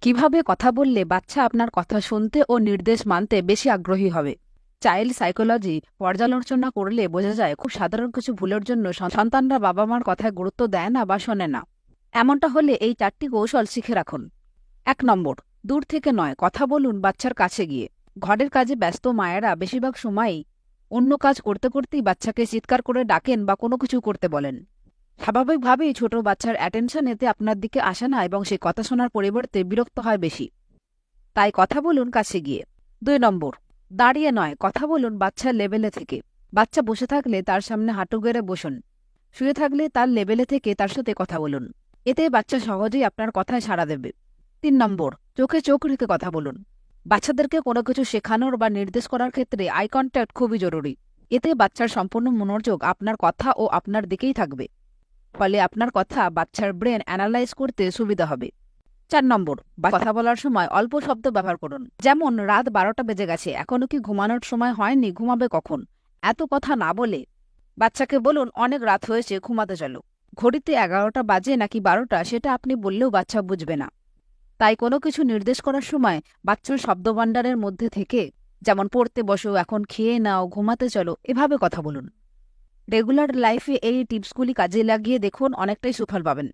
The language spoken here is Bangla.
কিভাবে কথা বললে বাচ্চা আপনার কথা শুনতে ও নির্দেশ মানতে বেশি আগ্রহী হবে? চাইল্ড সাইকোলজি পর্যালোচনা করলে বোঝা যায় খুব সাধারণ কিছু ভুলের জন্য সন্তানরা বাবা মার কথায় গুরুত্ব দেয় না বা শোনে না। এমনটা হলে এই 4টি কৌশল শিখে রাখুন। 1 নম্বর, দূর থেকে নয়, কথা বলুন বাচ্চার কাছে গিয়ে। ঘরের কাজে ব্যস্ত মায়েরা বেশিরভাগ সময়ই অন্য কাজ করতে করতেই বাচ্চাকে চিৎকার করে ডাকেন বা কোনো কিছু করতে বলেন। স্বাভাবিকভাবেই ছোট বাচ্চার অ্যাটেনশন এতে আপনার দিকে আসে না এবং সে কথা শোনার পরিবর্তে বিরক্ত হয় বেশি। তাই কথা বলুন কাছে গিয়ে। 2 নম্বর, দাঁড়িয়ে নয়, কথা বলুন বাচ্চার লেভেলে থেকে। বাচ্চা বসে থাকলে তার সামনে হাঁটু গেড়ে বসুন। শুয়ে থাকলে তার লেভেলে থেকে তার সাথে কথা বলুন। এতে বাচ্চা সহজেই আপনার কথায় সাড়া দেবে। 3 নম্বর, চোখে চোখ রেখে কথা বলুন। বাচ্চাদেরকে কোনো কিছু শেখানোর বা নির্দেশ করার ক্ষেত্রে আই কন্ট্যাক্ট খুবই জরুরি। এতে বাচ্চার সম্পূর্ণ মনোযোগ আপনার কথা ও আপনার দিকেই থাকবে। ফলে আপনার কথা বাচ্চার ব্রেন অ্যানালাইজ করতে সুবিধা হবে। 4 নম্বর, কথা বলার সময় অল্প শব্দ ব্যবহার করুন। যেমন, রাত 12টা বেজে গেছে, এখনো কি ঘুমানোর সময় হয়নি, ঘুমাবে কখন? এত কথা না বলে বাচ্চাকে বলুন, অনেক রাত হয়েছে, ঘুমাতে চলো। ঘড়িতে 11টা বাজে নাকি 12টা সেটা আপনি বললেও বাচ্চা বুঝবে না। তাই কোনো কিছু নির্দেশ করার সময় বাচ্চার শব্দভাণ্ডারের মধ্যে থেকে, যেমন পড়তে বসো, এখন খেয়ে নাও, ঘুমাতে চলো, এভাবে কথা বলুন। রেগুলার লাইফে এই টিপসগুলি কাজে লাগিয়ে দেখুন, অনেকটাই সুফল পাবেন।